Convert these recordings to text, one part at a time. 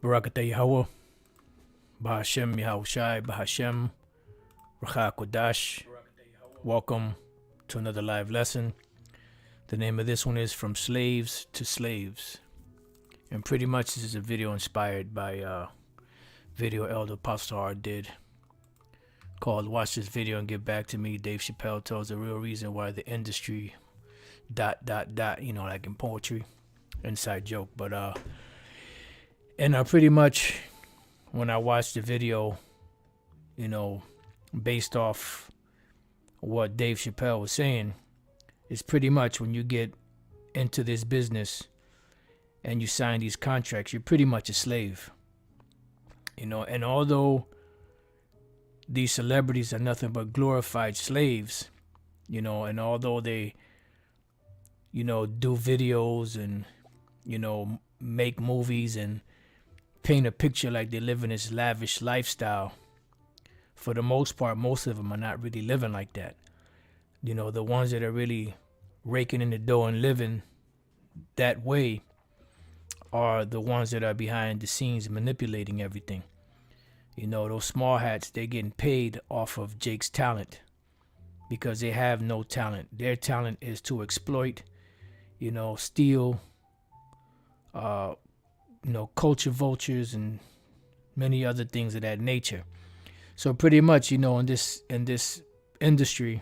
Barakata Yahweh, Bahashem Yahushai, Bahashem, Racha Kodash. Welcome to another live lesson. The name of this one is From Slaves to Slaves. And pretty much this is a video inspired by a video Elder Apostle R did called Watch This Video and Get Back to Me. Dave Chappelle tells the real reason why the industry ... you know, like in poetry. Inside joke. But pretty much when I watched the video, you know, based off what Dave Chappelle was saying, it's pretty much when you get into this business and you sign these contracts, you're pretty much a slave. You know, and although these celebrities are nothing but glorified slaves, you know, and although they, you know, do videos and, you know, make movies and paint a picture like they live in this lavish lifestyle, for the most part, most of them are not really living like that. You know, the ones that are really raking in the dough and living that way are the ones that are behind the scenes manipulating everything. You know, those small hats, they're getting paid off of Jake's talent because they have no talent. Their talent is to exploit, you know, steal, you know, culture vultures and many other things of that nature. So pretty much, you know, in this industry,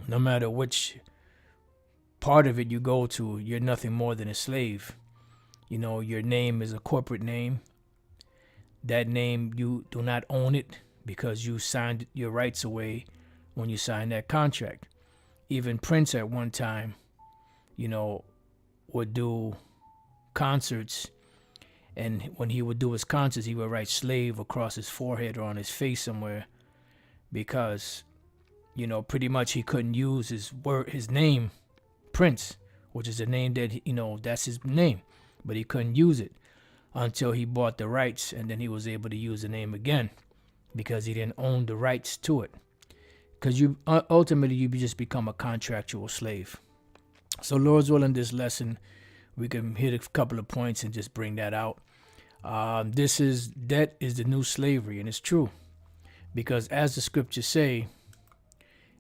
no matter which part of it you go to, you're nothing more than a slave. You know, your name is a corporate name. That name, you do not own it because you signed your rights away when you signed that contract. Even Prince at one time, you know, would do concerts, and when he would do his concerts, he would write slave across his forehead or on his face somewhere because, you know, pretty much he couldn't use his name, Prince, which is a name that, you know, that's his name, but he couldn't use it until he bought the rights, and then he was able to use the name again because he didn't own the rights to it. Because you ultimately you just become a contractual slave. So Lord's willing, this lesson we can hit a couple of points and just bring that out. Debt is the new slavery, and it's true. Because as the scriptures say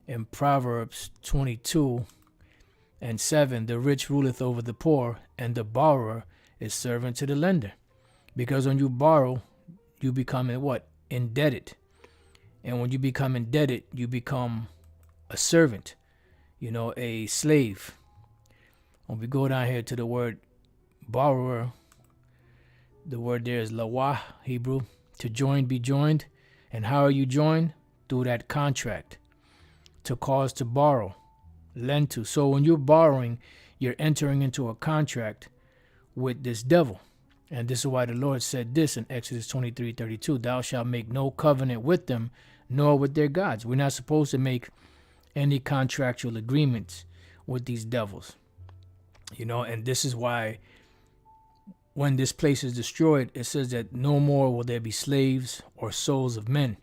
in Proverbs 22:7, the rich ruleth over the poor, and the borrower is servant to the lender. Because when you borrow, you become what? Indebted. And when you become indebted, you become a servant, you know, a slave. When we go down here to the word borrower, the word there is lawah, Hebrew, to join, be joined. And how are you joined? Through that contract. To cause to borrow, lend to. So when you're borrowing, you're entering into a contract with this devil. And this is why the Lord said this in Exodus 23:32, thou shalt make no covenant with them, nor with their gods. We're not supposed to make any contractual agreements with these devils. You know, and this is why when this place is destroyed, it says that no more will there be slaves or souls of men,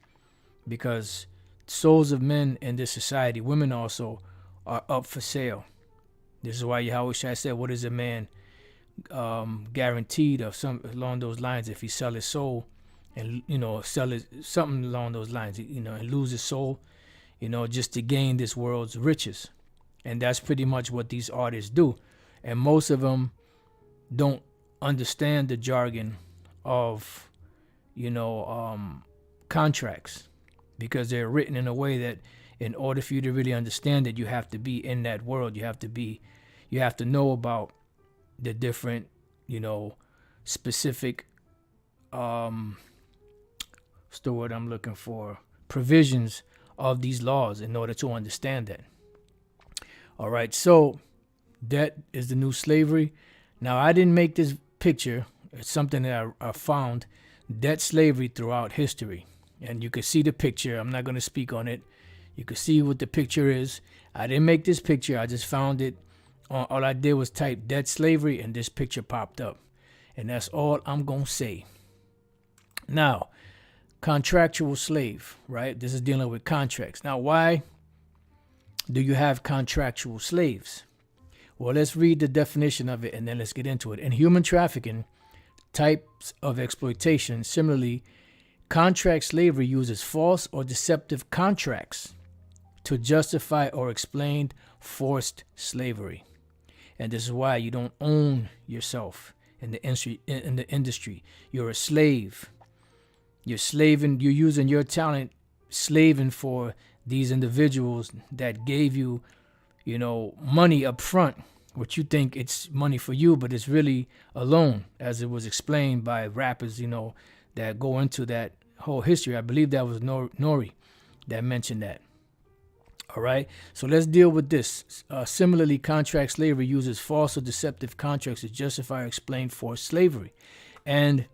because souls of men in this society, women also, are up for sale. This is why Yahweh Shai said, what is a man guaranteed of some along those lines if he sell his soul and, you know, sell it something along those lines, you know, and lose his soul, you know, just to gain this world's riches. And that's pretty much what these artists do. And most of them don't understand the jargon of, you know, contracts, because they're written in a way that in order for you to really understand it, you have to be in that world. You have to know about the different, you know, specific, what's the word I'm looking for, provisions of these laws in order to understand that. All right, so debt is the new slavery. Now, I didn't make this picture. It's something that I found, debt slavery throughout history. And you can see the picture. I'm not going to speak on it. You can see what the picture is. I didn't make this picture. I just found it. All I did was type debt slavery, and this picture popped up. And that's all I'm going to say. Now, contractual slave, right? This is dealing with contracts. Now, why do you have contractual slaves? Well, let's read the definition of it, and then let's get into it. In human trafficking, types of exploitation. Similarly, contract slavery uses false or deceptive contracts to justify or explain forced slavery. And this is why you don't own yourself in the industry. You're a slave. You're slaving, you're using your talent, slaving for these individuals that gave you, money up front, which you think it's money for you, but it's really a loan, as it was explained by rappers, that go into that whole history. I believe that was Nori that mentioned that. All right, so let's deal with this. Similarly, contract slavery uses false or deceptive contracts to justify or explain forced slavery. And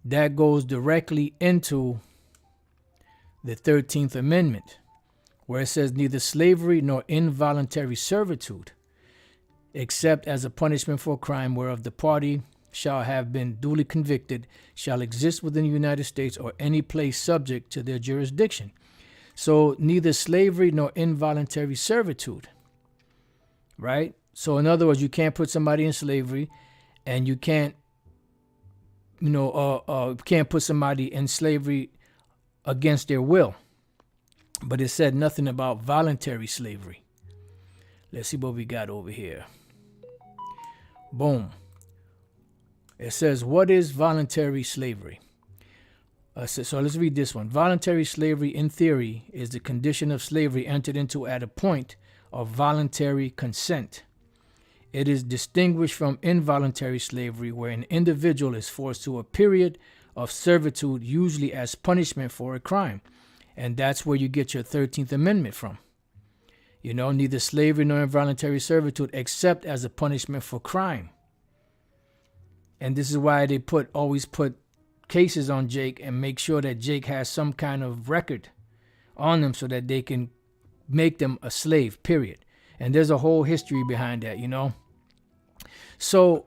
that goes directly into the 13th Amendment, where it says neither slavery nor involuntary servitude, except as a punishment for a crime whereof the party shall have been duly convicted, shall exist within the United States or any place subject to their jurisdiction. So neither slavery nor involuntary servitude, right? So in other words, you can't put somebody in slavery, and you can't, can't put somebody in slavery against their will. But it said nothing about voluntary slavery. Let's see what we got over here. Boom. It says, what is voluntary slavery? So let's read this one. Voluntary slavery, in theory, is the condition of slavery entered into at a point of voluntary consent. It is distinguished from involuntary slavery, where an individual is forced to a period of servitude, usually as punishment for a crime. And that's where you get your 13th Amendment from. Neither slavery nor involuntary servitude, except as a punishment for crime. And this is why they always put cases on Jake and make sure that Jake has some kind of record on them so that they can make them a slave, period. And there's a whole history behind that, So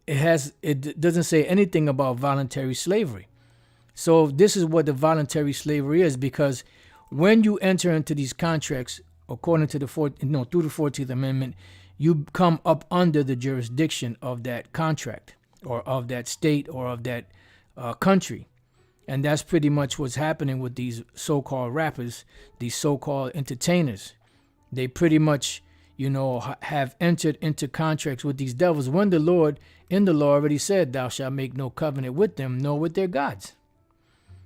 it doesn't say anything about voluntary slavery. So this is what the voluntary slavery is, because when you enter into these contracts, according to through the 14th Amendment, you come up under the jurisdiction of that contract, or of that state, or of that country. And that's pretty much what's happening with these so-called rappers, these so-called entertainers. They pretty much, have entered into contracts with these devils, when the Lord in the law already said, thou shalt make no covenant with them, nor with their gods.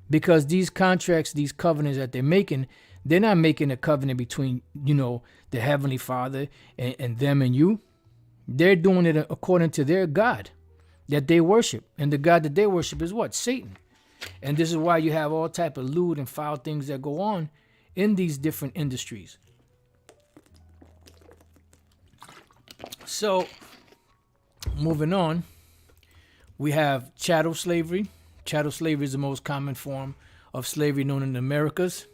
Because these contracts, these covenants that they're making, they're not making a covenant between, the Heavenly Father and them and you. They're doing it according to their God that they worship. And the God that they worship is what? Satan. And this is why you have all type of lewd and foul things that go on in these different industries. So, moving on, we have chattel slavery. Chattel slavery is the most common form of slavery known in the Americas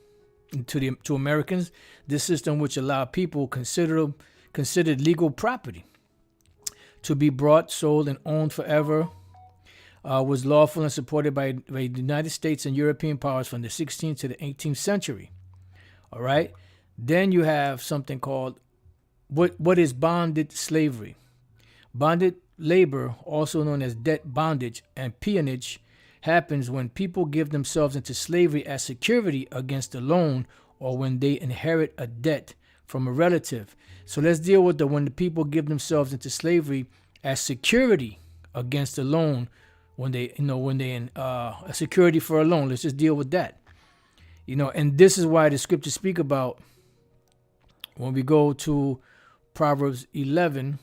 to Americans. This system, which allowed people considered legal property to be bought, sold, and owned forever, was lawful and supported by the United States and European powers from the 16th to the 18th century. All right. Then you have something called what is bonded slavery. Bonded labor, also known as debt bondage and peonage, happens when people give themselves into slavery as security against a loan, or when they inherit a debt from a relative. So let's deal with when the people give themselves into slavery as security against a loan, when they in a security for a loan. Let's just deal with that. And this is why the scriptures speak about, when we go to Proverbs 11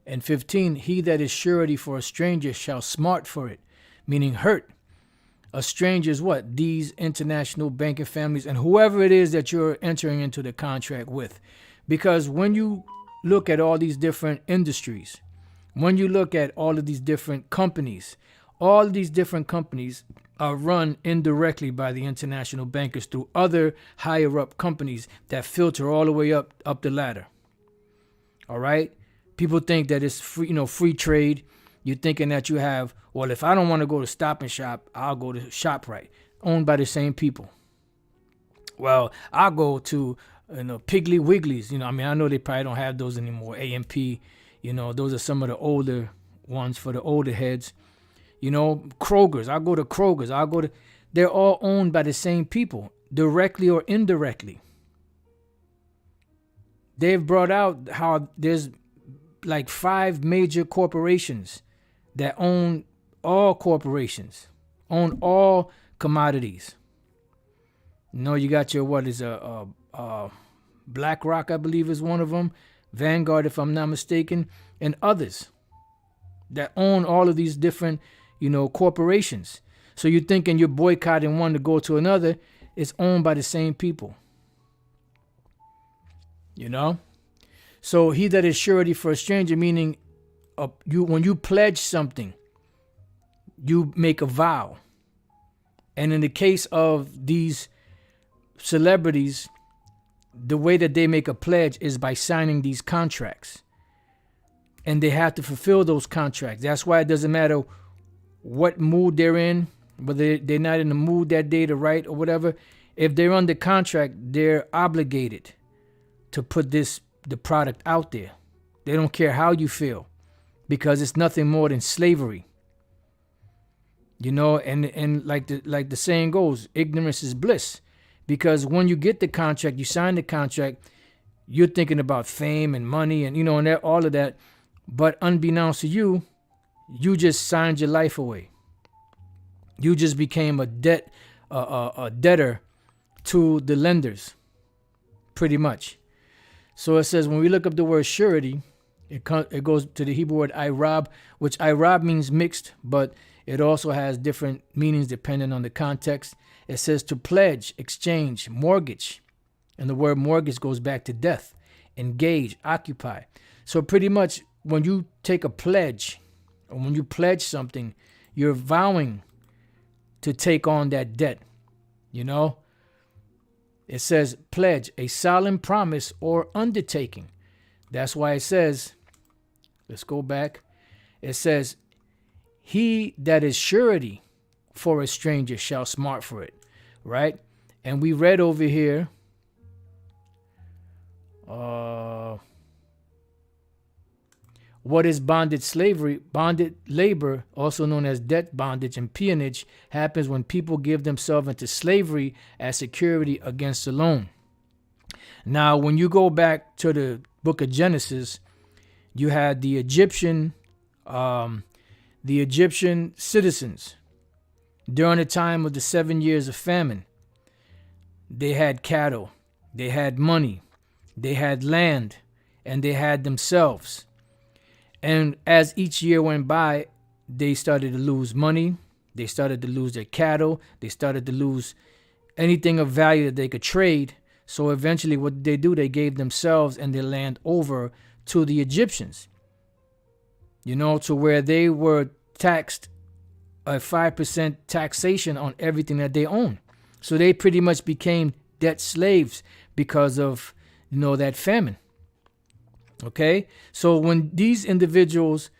and 15, he that is surety for a stranger shall smart for it, meaning hurt. A stranger is what? These international banking families and whoever it is that you're entering into the contract with. Because when you look at all these different industries, when you look at all of these different companies, all these different companies are run indirectly by the international bankers through other higher up companies that filter all the way up the ladder. All right. People think that it's free, free trade. You're thinking that you have, well, if I don't want to go to Stop and Shop, I'll go to ShopRite, owned by the same people. Well, I'll go to, Piggly Wigglies. I know they probably don't have those anymore. AMP, those are some of the older ones for the older heads. You know, Kroger's. I'll go to Kroger's. They're all owned by the same people, directly or indirectly. They've brought out how there's like 5 major corporations that own all corporations, own all commodities. You know, you got your, BlackRock, I believe, is one of them. Vanguard, if I'm not mistaken, and others that own all of these different, corporations. So you're thinking you're boycotting one to go to another. It's owned by the same people. So he that is surety for a stranger, meaning when you pledge something, you make a vow. And in the case of these celebrities, the way that they make a pledge is by signing these contracts. And they have to fulfill those contracts. That's why it doesn't matter what mood they're in, whether they're not in the mood that day to write or whatever. If they're under contract, they're obligated to put the product out there. They don't care how you feel, because it's nothing more than slavery. And like the saying goes, ignorance is bliss. Because when you get the contract, you sign the contract, you're thinking about fame and money and all of that. But unbeknownst to you, you just signed your life away. You just became a debtor to the lenders, pretty much. So it says, when we look up the word surety, it goes to the Hebrew word irab, which irab means mixed, but it also has different meanings depending on the context. It says to pledge, exchange, mortgage. And the word mortgage goes back to death, engage, occupy. So pretty much when you take a pledge, or when you pledge something, you're vowing to take on that debt. It says pledge, a solemn promise or undertaking. That's why it says, let's go back. It says, he that is surety for a stranger shall smart for it. Right? And we read over here, what is bonded slavery? Bonded labor, also known as debt bondage and peonage, happens when people give themselves into slavery as security against a loan. Now, when you go back to the book of Genesis, you had the Egyptian citizens during the time of the 7 years of famine. They had cattle, they had money, they had land, and they had themselves. And as each year went by, they started to lose money, they started to lose their cattle, they started to lose anything of value that they could trade. So eventually what did they do? They gave themselves and their land over to the Egyptians, to where they were taxed a 5% taxation on everything that they own. So they pretty much became debt slaves because of, that famine. Okay? So when these individuals,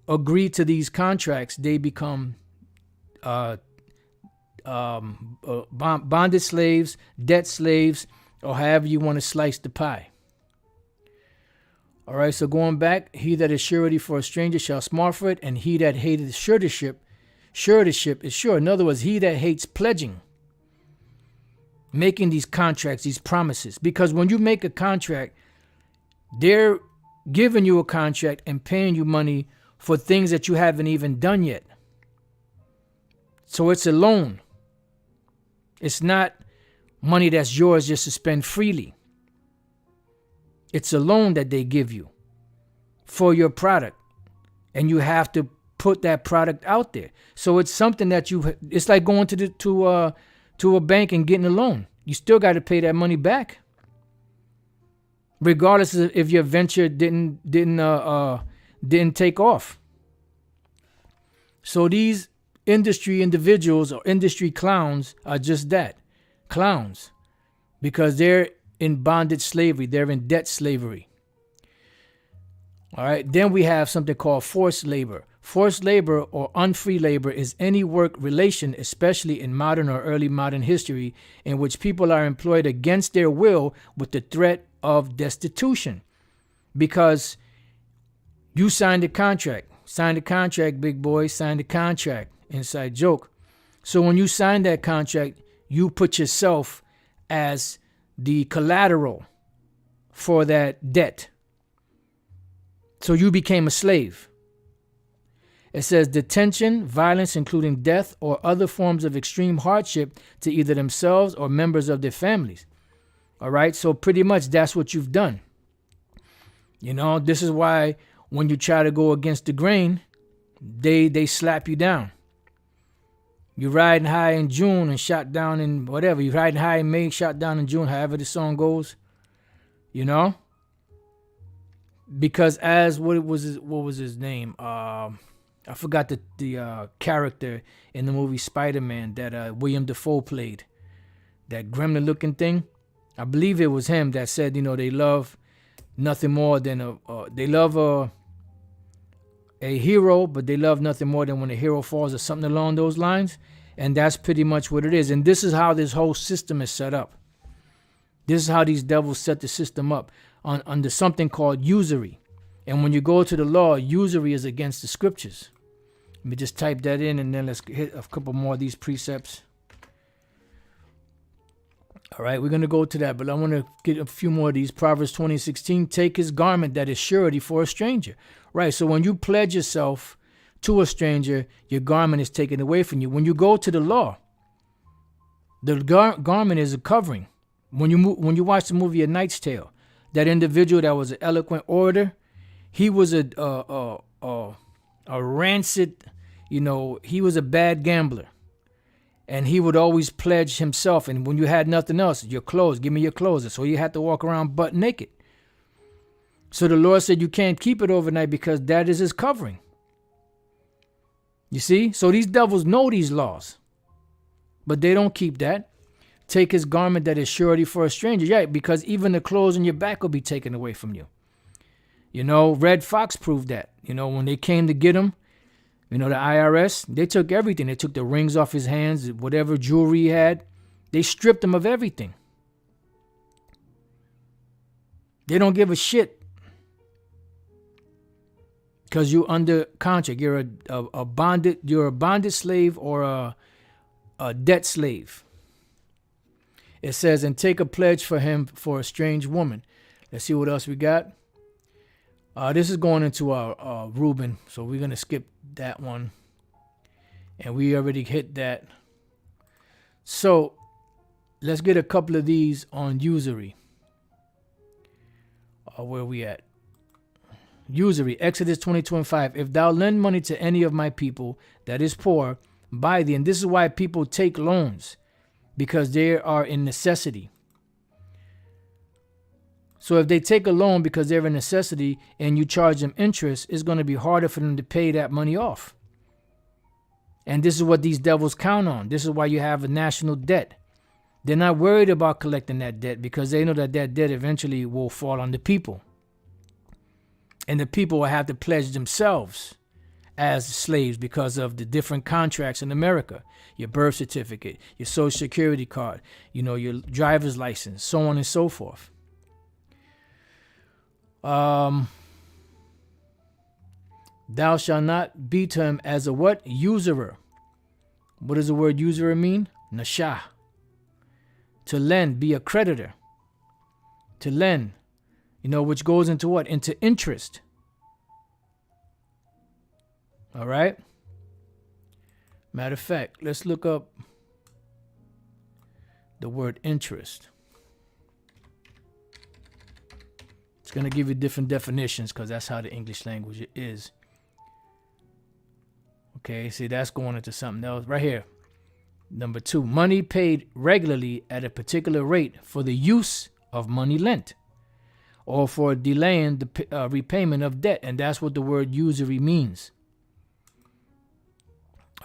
agree to these contracts, they become bonded slaves, debt slaves, or however you want to slice the pie. All right, so going back, he that is surety for a stranger shall smart for it, and he that hateth suretyship is sure. In other words, he that hates pledging, making these contracts, these promises. Because when you make a contract, they're giving you a contract and paying you money for things that you haven't even done yet. So it's a loan. It's not money that's yours just to spend freely. It's a loan that they give you for your product, and you have to put that product out there. So it's something that it's like going to a bank and getting a loan. You still got to pay that money back, regardless of if your venture didn't take off. So these industry individuals or industry clowns are just that, clowns, because they're in bondage slavery. They're in debt slavery. All right. Then we have something called forced labor. Forced labor or unfree labor is any work relation, especially in modern or early modern history, in which people are employed against their will with the threat of destitution. Because you signed a contract. Sign the contract, big boy. Sign the contract. Inside joke. So when you sign that contract, you put yourself as the collateral for that debt. So you became a slave. It says detention, violence, including death or other forms of extreme hardship to either themselves or members of their families. All right. So pretty much that's what you've done. You know, this is why when you try to go against the grain, they slap you down. You're riding high in June and shot down in whatever. You're riding high in May, shot down in June, however the song goes. You know? Because as what was his name? I forgot the character in the movie Spider-Man that William Dafoe played. That gremlin looking thing. I believe it was him that said, you know, they love nothing more than they love a hero, but they love nothing more than when a hero falls or something along those lines. And that's pretty much what it is. And this is how this whole system is set up. This is how these devils set the system up under something called usury. And when you go to the law, usury is against the scriptures. Let me just type that in and then let's hit a couple more of these precepts. All right, we're going to go to that, but I want to get a few more of these. Proverbs 20:16, take his garment that is surety for a stranger. Right, so when you pledge yourself to a stranger, your garment is taken away from you. When you go to the law, the garment is a covering. When you watch the movie A Knight's Tale, that individual that was an eloquent orator, he was a rancid, you know, he was a bad gambler. And he would always pledge himself. And when you had nothing else, your clothes, give me your clothes. So you had to walk around butt naked. So the Lord said you can't keep it overnight because that is his covering. You see? So these devils know these laws. But they don't keep that. Take his garment that is surety for a stranger. Yeah, because even the clothes on your back will be taken away from you. You know, Red Fox proved that. You know, when they came to get him, you know, the IRS, they took everything. They took the rings off his hands, whatever jewelry he had. They stripped him of everything. They don't give a shit. Because you're under contract. You're a bonded slave or a debt slave. It says, and take a pledge for him for a strange woman. Let's see what else we got. This is going into our Reuben, so we're going to skip that one. And we already hit that. So let's get a couple of these on usury. Where are we at? Usury, Exodus 20:25. If thou lend money to any of my people that is poor, buy thee. And this is why people take loans, because they are in necessity. So if they take a loan because they're in necessity and you charge them interest, it's going to be harder for them to pay that money off. And this is what these devils count on. This is why you have a national debt. They're not worried about collecting that debt because they know that that debt eventually will fall on the people. And the people will have to pledge themselves as slaves because of the different contracts in America. Your birth certificate, your social security card, you know, your driver's license, so on and so forth. Thou shalt not be to him as a what? Usurer. What does the word usurer mean? Nashah. To lend, be a creditor. To lend, you know, which goes into what? Into interest. All right. Matter of fact, let's look up the word interest. It's going to give you different definitions because that's how the English language is. Okay, see, that's going into something else right here. Number 2, money paid regularly at a particular rate for the use of money lent or for delaying the repayment of debt. And that's what the word usury means.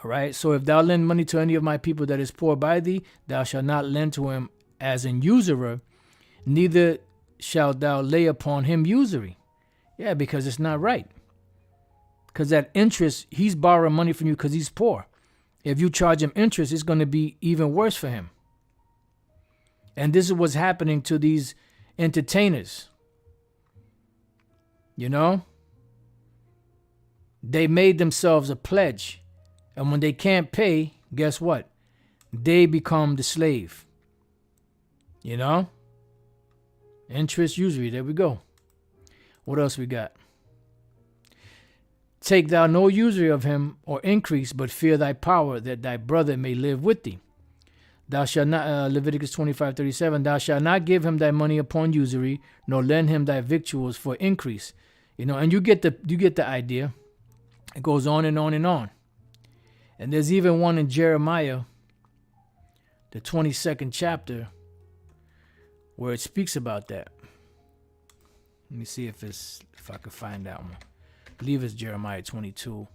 All right, so if thou lend money to any of my people that is poor by thee, thou shalt not lend to him as an usurer, neither shalt thou lay upon him usury. Yeah, because it's not right. Because that interest, he's borrowing money from you because he's poor. If you charge him interest, it's going to be even worse for him. And this is what's happening to these entertainers. You know? They made themselves a pledge. And when they can't pay, guess what? They become the slave. You know? Interest, usury. There we go. What else we got? Take thou no usury of him or increase, but fear thy power, that thy brother may live with thee. Thou shalt not, Leviticus 25:37, thou shalt not give him thy money upon usury, nor lend him thy victuals for increase. You know, and you get the idea. It goes on and on and on. And there's even one in Jeremiah, the 22nd chapter, where it speaks about that. Let me see if I can find that one. I believe it's Jeremiah 22.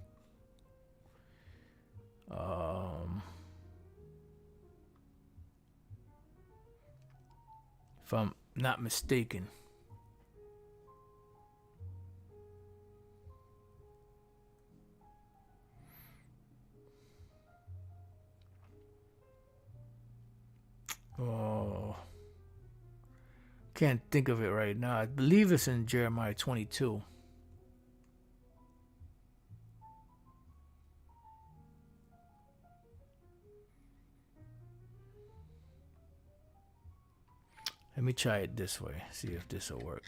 If I'm not mistaken. Oh, can't think of it right now. I believe it's in Jeremiah 22. Let me try it this way. See if this will work.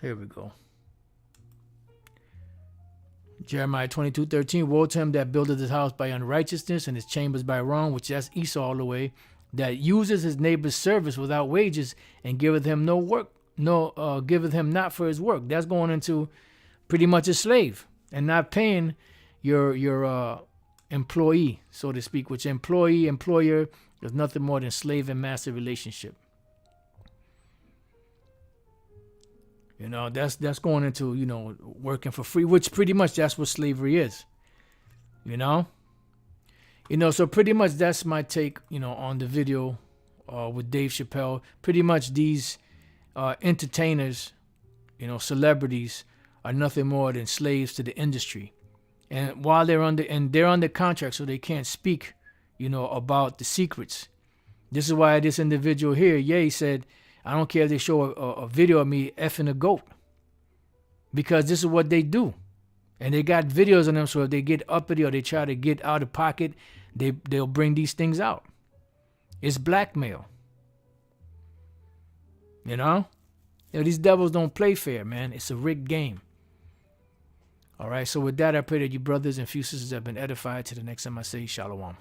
Here we go. Jeremiah 22:13. Woe to him that buildeth his house by unrighteousness and his chambers by wrong, which that's Esau all the way, that uses his neighbor's service without wages and giveth him no work, giveth him not for his work. That's going into pretty much a slave and not paying your employee, so to speak, which employer is nothing more than slave and master relationship. You know, that's going into, you know, working for free, which pretty much that's what slavery is. You know, so pretty much that's my take, you know, on the video with Dave Chappelle. Pretty much these entertainers, you know, celebrities are nothing more than slaves to the industry. And while they're under contract, so they can't speak, you know, about the secrets. This is why this individual here, he said, I don't care if they show a video of me effing a goat, because this is what they do. And they got videos of them, so if they get uppity or they try to get out of pocket, they'll bring these things out. It's blackmail. You know, these devils don't play fair, man. It's a rigged game. All right, so with that, I pray that you brothers and few sisters have been edified. To the next time I say shalom.